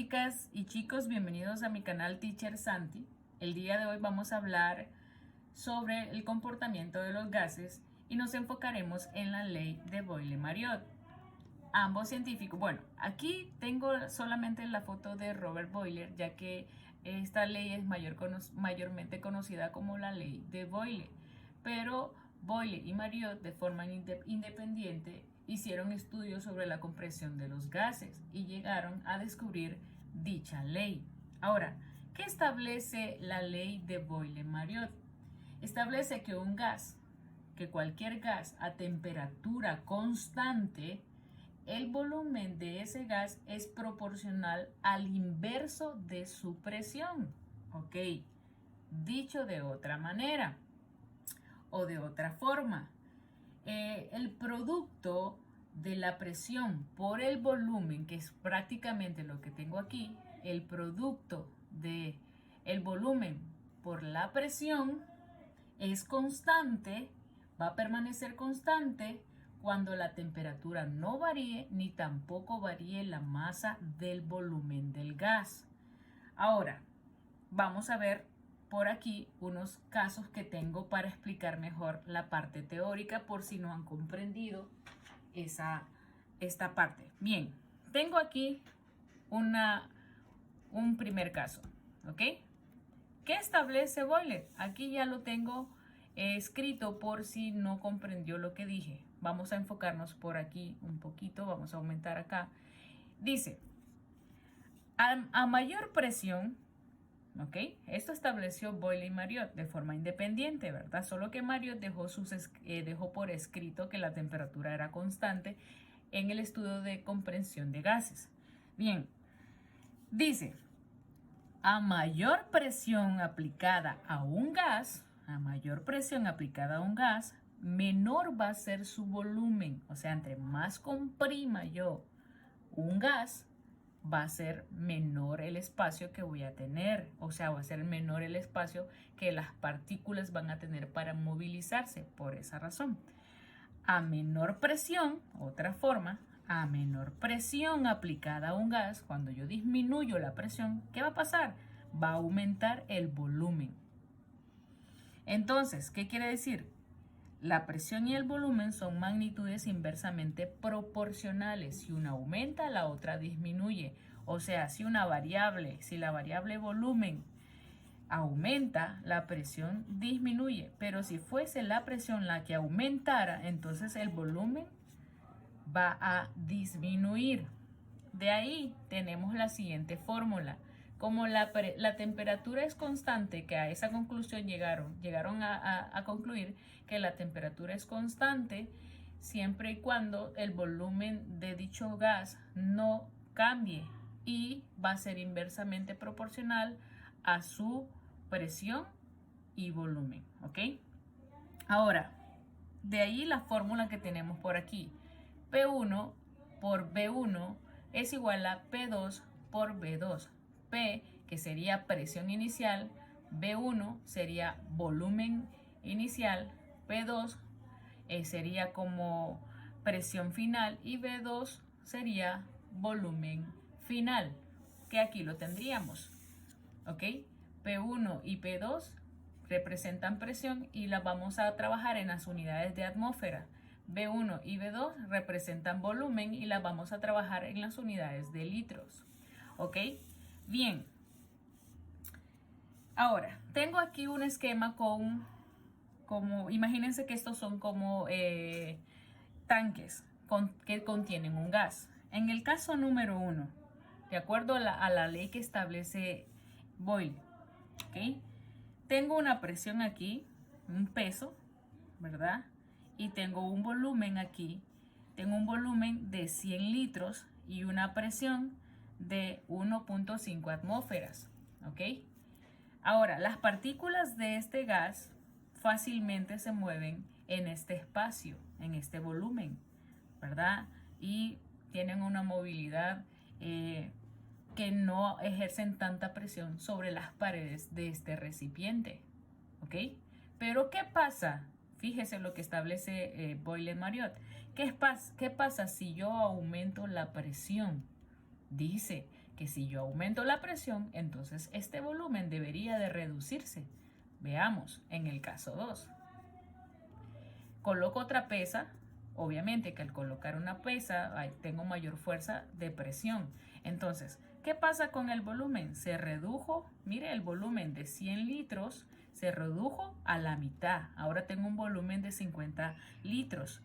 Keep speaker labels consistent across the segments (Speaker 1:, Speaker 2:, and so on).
Speaker 1: chicas y chicos, bienvenidos a mi canal Teacher Santi. El día de hoy vamos a hablar sobre el comportamiento de los gases y nos enfocaremos en la ley de Boyle-Mariotte. Ambos científicos, bueno, aquí tengo solamente la foto de Robert Boyle, ya que esta ley es mayormente conocida como la ley de Boyle, pero Boyle y Mariotte de forma independiente hicieron estudios sobre la compresión de los gases y llegaron a descubrir dicha ley. Ahora, ¿qué establece la ley de Boyle-Mariotte? Establece que cualquier gas a temperatura constante, el volumen de ese gas es proporcional al inverso de su presión. Ok, dicho de otra manera o de otra forma, el producto de la presión por el volumen, que es prácticamente lo que tengo aquí, el producto de el volumen por la presión es constante, va a permanecer constante cuando la temperatura no varíe ni tampoco varíe la masa del volumen del gas. Ahora, vamos a ver por aquí unos casos que tengo para explicar mejor la parte teórica por si no han comprendido esta parte. Bien, tengo aquí un primer caso, ¿ok? ¿Qué establece Boyle? Aquí ya lo tengo escrito por si no comprendió lo que dije. Vamos a enfocarnos por aquí un poquito, vamos a aumentar acá. Dice, a mayor presión, ¿ok? Esto estableció Boyle y Mariotte de forma independiente, ¿verdad? Solo que Mariotte dejó por escrito que la temperatura era constante en el estudio de comprensión de gases. Bien, dice, a mayor presión aplicada a un gas, menor va a ser su volumen. O sea, entre más comprima yo un gas, va a ser menor el espacio que voy a tener. O sea, va a ser menor el espacio que las partículas van a tener para movilizarse. Por esa razón, a menor presión, otra forma, a menor presión aplicada a un gas, cuando yo disminuyo la presión, ¿qué va a pasar? Va a aumentar el volumen. Entonces, ¿qué quiere decir? La presión y el volumen son magnitudes inversamente proporcionales. Si una aumenta, la otra disminuye. O sea, si la variable volumen aumenta, la presión disminuye. Pero si fuese la presión la que aumentara, entonces el volumen va a disminuir. De ahí tenemos la siguiente fórmula. Como la temperatura es constante, que a esa conclusión llegaron a concluir que la temperatura es constante siempre y cuando el volumen de dicho gas no cambie y va a ser inversamente proporcional a su presión y volumen, ¿ok? Ahora, de ahí la fórmula que tenemos por aquí. P1 por B1 es igual a P2 por B2. P, que sería presión inicial, B1 sería volumen inicial, P2 sería como presión final y B2 sería volumen final, que aquí lo tendríamos, ¿ok? P1 y P2 representan presión y las vamos a trabajar en las unidades de atmósfera. B1 y B2 representan volumen y las vamos a trabajar en las unidades de litros. ¿Ok? Bien. Ahora, tengo aquí un esquema imagínense que estos son como tanques que contienen un gas. En el caso número 1, de acuerdo a la ley que establece Boyle, ¿ok? Tengo una presión aquí, un peso, ¿verdad? Y tengo un volumen aquí. Tengo un volumen de 100 litros y una presión de 1.5 atmósferas, ¿ok? Ahora, las partículas de este gas fácilmente se mueven en este espacio, en este volumen, ¿verdad? Y tienen una movilidad que no ejercen tanta presión sobre las paredes de este recipiente, ¿ok? Pero ¿qué pasa? Fíjese lo que establece Boyle-Mariotte. ¿Qué pasa si yo aumento la presión? Dice que si yo aumento la presión, entonces este volumen debería de reducirse. Veamos en el caso 2. Coloco otra pesa. Obviamente que al colocar una pesa tengo mayor fuerza de presión. Entonces, ¿qué pasa con el volumen? Se redujo, mire, el volumen de 100 litros se redujo a la mitad. Ahora tengo un volumen de 50 litros.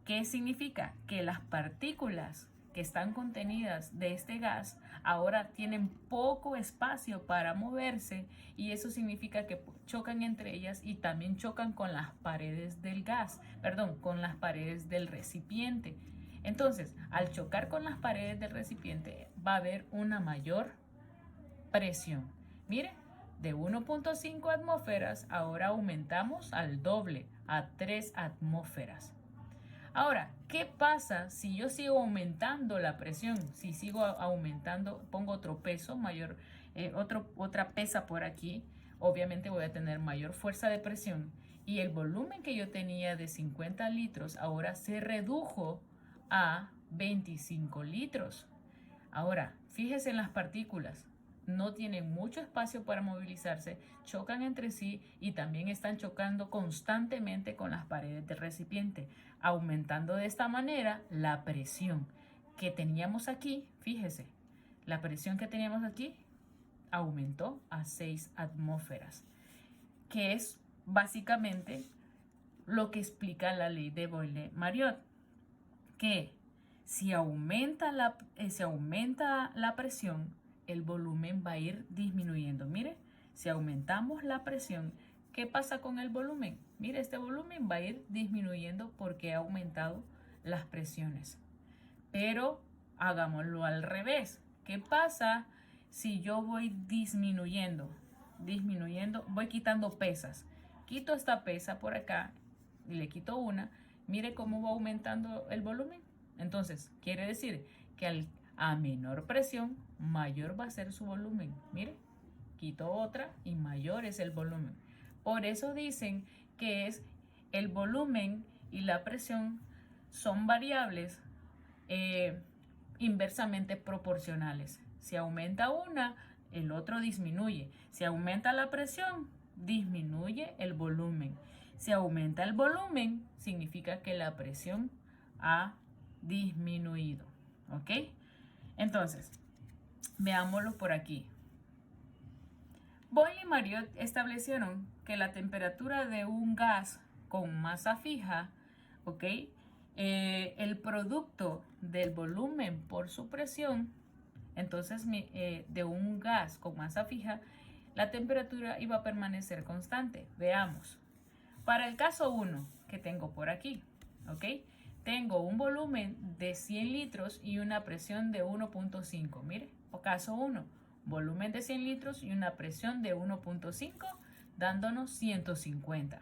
Speaker 1: ¿Qué significa? Que las partículas que están contenidas de este gas ahora tienen poco espacio para moverse y eso significa que chocan entre ellas y también chocan con las paredes del gas, perdón, con las paredes del recipiente. Entonces, al chocar con las paredes del recipiente va a haber una mayor presión. Mire, de 1.5 atmósferas ahora aumentamos al doble, a 3 atmósferas. Ahora, ¿qué pasa si yo sigo aumentando la presión? Si sigo aumentando, pongo otro peso mayor, otra pesa por aquí, obviamente voy a tener mayor fuerza de presión y el volumen que yo tenía de 50 litros ahora se redujo a 25 litros. Ahora, fíjese en las partículas. No tienen mucho espacio para movilizarse, chocan entre sí y también están chocando constantemente con las paredes del recipiente, aumentando de esta manera la presión que teníamos aquí. Fíjese, la presión que teníamos aquí aumentó a 6 atmósferas, que es básicamente lo que explica la ley de Boyle-Mariotte, que si aumenta la presión, el volumen va a ir disminuyendo. Mire, si aumentamos la presión, ¿qué pasa con el volumen? Mire, este volumen va a ir disminuyendo porque ha aumentado las presiones. Pero hagámoslo al revés. ¿Qué pasa si yo voy disminuyendo, voy quitando pesas? Quito esta pesa por acá y le quito una. Mire cómo va aumentando el volumen. Entonces, quiere decir que a menor presión, mayor va a ser su volumen. Mire, quito otra y mayor es el volumen. Por eso dicen que es el volumen y la presión son variables inversamente proporcionales. Si aumenta una, el otro disminuye. Si aumenta la presión, disminuye el volumen. Si aumenta el volumen, significa que la presión ha disminuido. ¿Ok? Entonces, veámoslo por aquí. Boyle y Mariotte establecieron que la temperatura de un gas con masa fija, ¿ok? El producto del volumen por su presión, entonces de un gas con masa fija, la temperatura iba a permanecer constante. Veamos. Para el caso 1 que tengo por aquí, ¿ok? Tengo un volumen de 100 litros y una presión de 1.5. Mire, caso 1, volumen de 100 litros y una presión de 1.5, dándonos 150.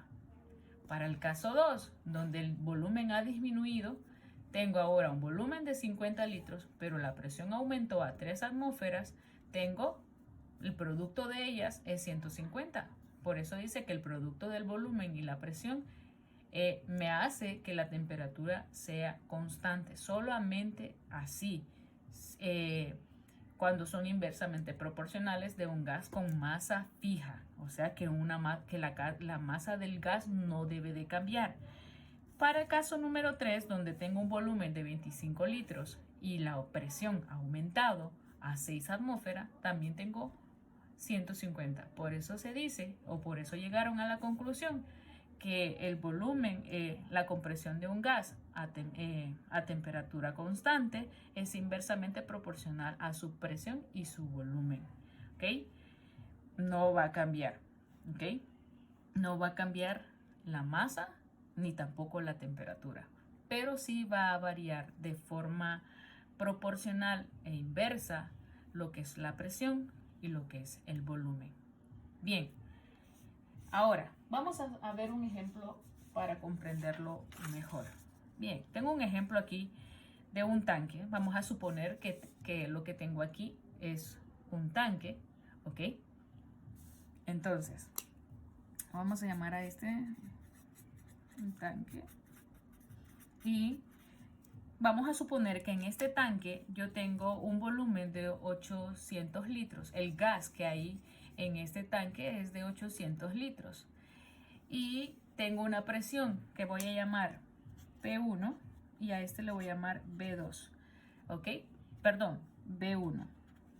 Speaker 1: Para el caso 2, donde el volumen ha disminuido, tengo ahora un volumen de 50 litros, pero la presión aumentó a 3 atmósferas, tengo el producto de ellas es 150. Por eso dice que el producto del volumen y la presión me hace que la temperatura sea constante. Solamente así, cuando son inversamente proporcionales de un gas con masa fija. O sea que la masa del gas no debe de cambiar. Para el caso número 3, donde tengo un volumen de 25 litros y la presión ha aumentado a 6 atmósferas, también tengo 150. Por eso se dice, o por eso llegaron a la conclusión, que el volumen, la compresión de un gas a temperatura constante es inversamente proporcional a su presión y su volumen. ¿Ok? No va a cambiar. ¿Ok? No va a cambiar la masa ni tampoco la temperatura, pero sí va a variar de forma proporcional e inversa lo que es la presión y lo que es el volumen. Bien, ahora vamos a ver un ejemplo para comprenderlo mejor. Bien, tengo un ejemplo aquí de un tanque. Vamos a suponer que lo que tengo aquí es un tanque, ¿ok? Entonces, vamos a llamar a este un tanque y vamos a suponer que en este tanque yo tengo un volumen de 800 litros. El gas que hay en este tanque es de 800 litros. Y tengo una presión que voy a llamar P1 y a este le voy a llamar B2. ¿Ok? Perdón, B1.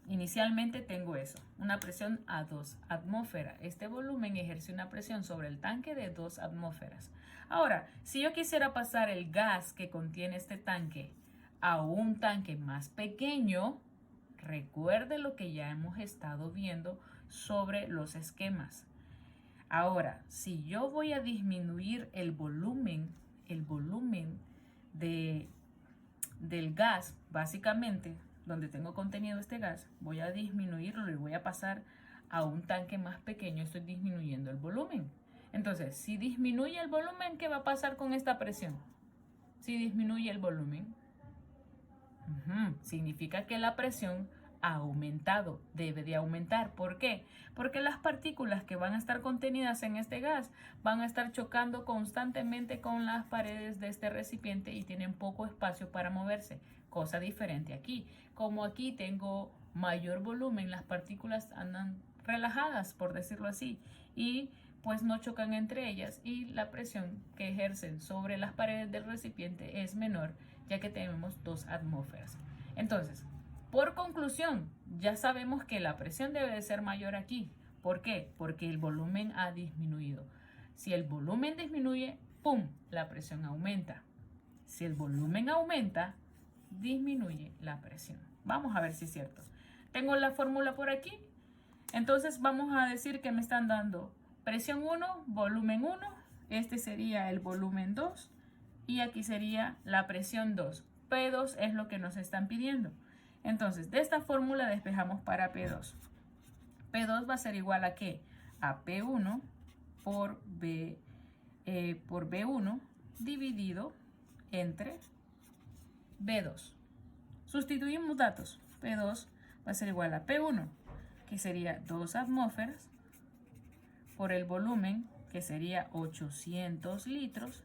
Speaker 1: Inicialmente tengo eso, una presión a 2 atmósferas. Este volumen ejerce una presión sobre el tanque de 2 atmósferas. Ahora, si yo quisiera pasar el gas que contiene este tanque a un tanque más pequeño, recuerde lo que ya hemos estado viendo sobre los esquemas. Ahora, si yo voy a disminuir el volumen del gas, básicamente, donde tengo contenido este gas, voy a disminuirlo y voy a pasar a un tanque más pequeño, estoy disminuyendo el volumen. Entonces, si disminuye el volumen, ¿qué va a pasar con esta presión? Si disminuye el volumen, significa que la presión ha aumentado, debe de aumentar. ¿Por qué? Porque las partículas que van a estar contenidas en este gas van a estar chocando constantemente con las paredes de este recipiente y tienen poco espacio para moverse. Cosa diferente aquí. Como aquí tengo mayor volumen, las partículas andan relajadas, por decirlo así, y pues no chocan entre ellas y la presión que ejercen sobre las paredes del recipiente es menor, ya que tenemos 2 atmósferas. Entonces, por conclusión, ya sabemos que la presión debe de ser mayor aquí. ¿Por qué? Porque el volumen ha disminuido. Si el volumen disminuye, ¡pum!, la presión aumenta. Si el volumen aumenta, disminuye la presión. Vamos a ver si es cierto. Tengo la fórmula por aquí. Entonces vamos a decir que me están dando presión 1, volumen 1. Este sería el volumen 2. Y aquí sería la presión 2. P2 es lo que nos están pidiendo. Entonces, de esta fórmula despejamos para P2. P2 va a ser igual a ¿qué? A P1 por B1 dividido entre B2. Sustituimos datos. P2 va a ser igual a P1, que sería 2 atmósferas, por el volumen, que sería 800 litros,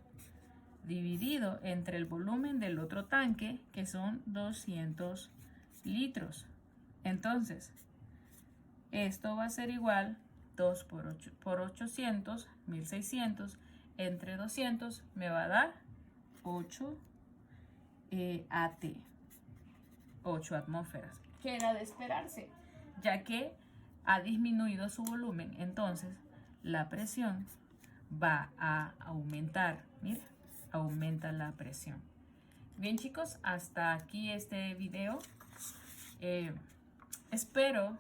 Speaker 1: dividido entre el volumen del otro tanque, que son 200 litros. Entonces, esto va a ser igual 2 por 800, 1600, entre 200 me va a dar 8 AT, 8 atmósferas, que era de esperarse, ya que ha disminuido su volumen. Entonces, la presión va a aumentar. Mira, aumenta la presión. Bien, chicos, hasta aquí este video. Espero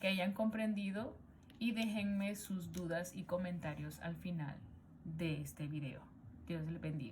Speaker 1: que hayan comprendido y déjenme sus dudas y comentarios al final de este video. Dios les bendiga.